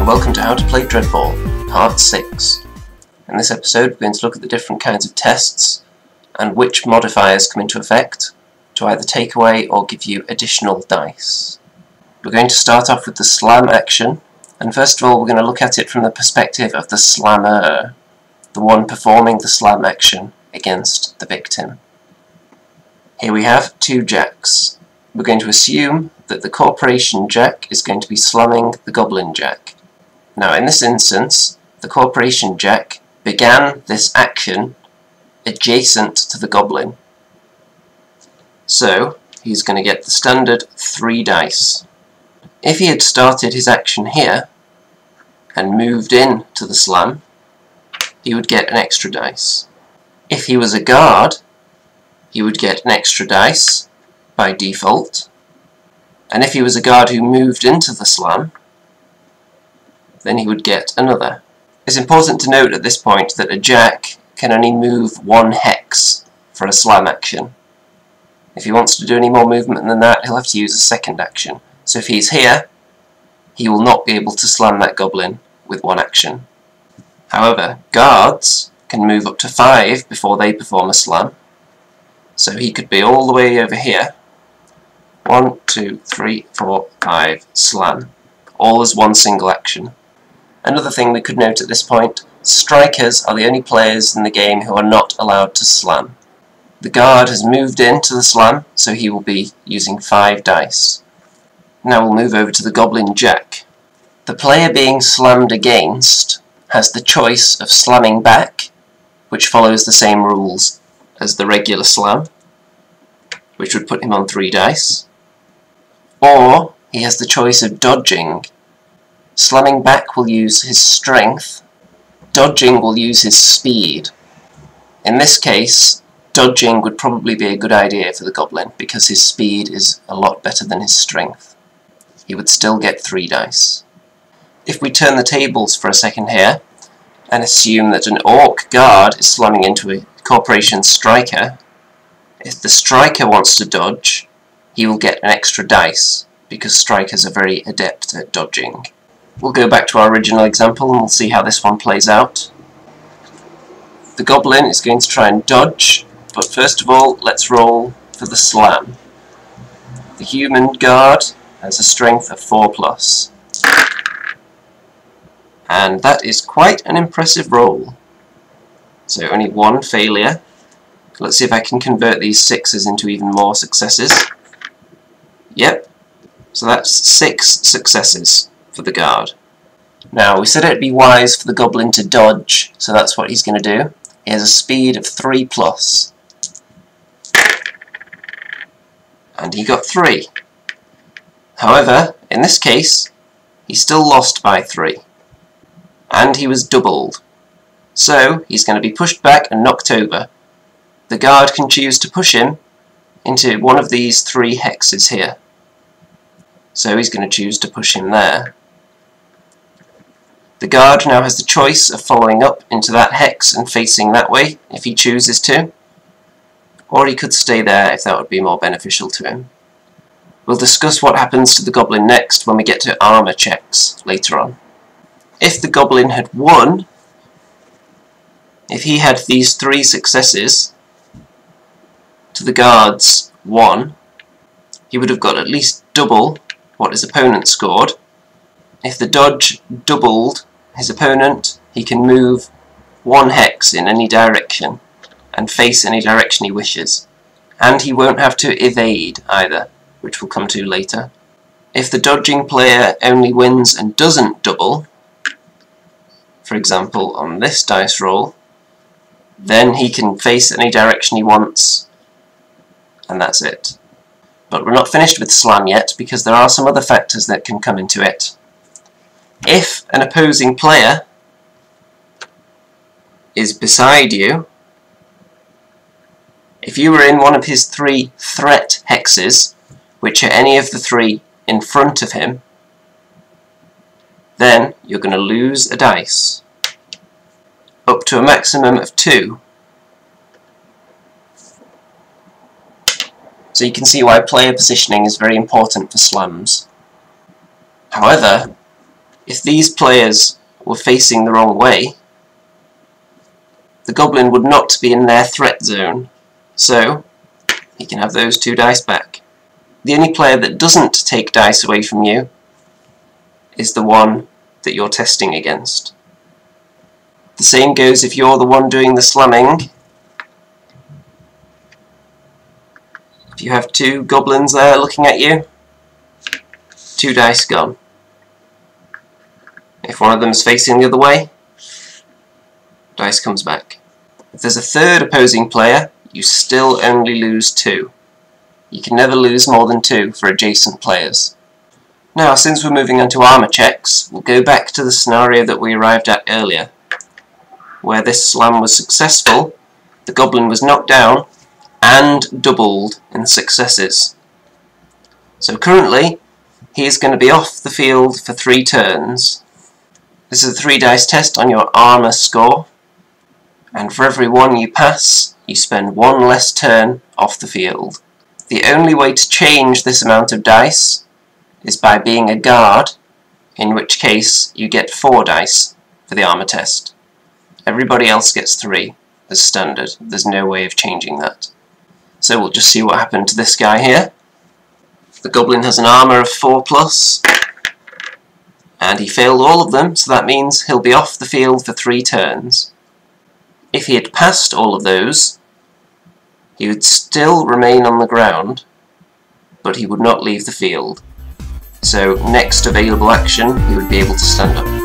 welcome to How to Play DreadBall, Part 6. In this episode we're going to look at the different kinds of tests and which modifiers come into effect to either take away or give you additional dice. We're going to start off with the slam action, and first of all we're going to look at it from the perspective of the slammer, the one performing the slam action against the victim. Here we have two jacks. We're going to assume that the Corporation Jack is going to be slamming the Goblin Jack. Now in this instance, the Corporation Jack began this action adjacent to the Goblin. So he's going to get the standard 3 dice. If he had started his action here and moved in to the slam, he would get an extra dice. If he was a guard, he would get an extra dice by default. And if he was a guard who moved into the slam, then he would get another. It's important to note at this point that a jack can only move 1 hex for a slam action. If he wants to do any more movement than that, he'll have to use a second action. So if he's here, he will not be able to slam that goblin with 1 action. However, guards can move up to 5 before they perform a slam. So he could be all the way over here. 1, 2, 3, 4, 5, slam. All as 1 single action. Another thing we could note at this point, strikers are the only players in the game who are not allowed to slam. The guard has moved into the slam, so he will be using 5 dice. Now we'll move over to the Goblin Jack. The player being slammed against has the choice of slamming back, which follows the same rules as the regular slam, which would put him on 3 dice. Or he has the choice of dodging. Slamming back will use his strength, dodging will use his speed. In this case, dodging would probably be a good idea for the goblin because his speed is a lot better than his strength. He would still get 3 dice. If we turn the tables for a second here and assume that an orc guard is slamming into a Corporation striker, if the striker wants to dodge, he will get an extra dice because strikers are very adept at dodging. We'll go back to our original example and we'll see how this one plays out. The goblin is going to try and dodge, but first of all let's roll for the slam. The human guard has a strength of 4+. And that is quite an impressive roll. So only 1 failure. Let's see if I can convert these 6s into even more successes. Yep, so that's 6 successes for the guard. Now we said it'd be wise for the goblin to dodge, so that's what he's going to do. He has a speed of 3+. And he got 3. However, in this case, he still lost by 3. And he was doubled. So he's going to be pushed back and knocked over. The guard can choose to push him into one of these 3 hexes here. So he's going to choose to push him there. The guard now has the choice of following up into that hex and facing that way if he chooses to, or he could stay there if that would be more beneficial to him. We'll discuss what happens to the goblin next when we get to armour checks later on. If the goblin had won, if he had these 3 successes to the guard's 1, he would have got at least double what his opponent scored. If the dodge doubled his opponent, he can move 1 hex in any direction and face any direction he wishes. And he won't have to evade either, which we'll come to later. If the dodging player only wins and doesn't double, for example on this dice roll, then he can face any direction he wants, and that's it. But we're not finished with slam yet, because there are some other factors that can come into it. If an opposing player is beside you, if you were in one of his 3 threat hexes, which are any of the 3 in front of him, then you're going to lose a dice, up to a maximum of 2. So you can see why player positioning is very important for slams. However, If these players were facing the wrong way, the goblin would not be in their threat zone, so he can have those 2 dice back. The only player that doesn't take dice away from you is the one that you're testing against. The same goes if you're the one doing the slamming. If you have 2 goblins there looking at you, 2 dice gone. If one of them's facing the other way, dice comes back. If there's a third opposing player, you still only lose 2. You can never lose more than 2 for adjacent players. Now, since we're moving on to armour checks, we'll go back to the scenario that we arrived at earlier, where this slam was successful, the goblin was knocked down, and doubled in successes. So currently, he is going to be off the field for 3 turns. This is a 3 dice test on your armour score, and for every 1 you pass, you spend 1 less turn off the field. The only way to change this amount of dice is by being a guard, in which case you get 4 dice for the armour test. Everybody else gets 3 as standard. There's no way of changing that. So we'll just see what happened to this guy here. The goblin has an armour of 4+, and he failed all of them, so that means he'll be off the field for 3 turns. If he had passed all of those, he would still remain on the ground, but he would not leave the field. So next available action, he would be able to stand up.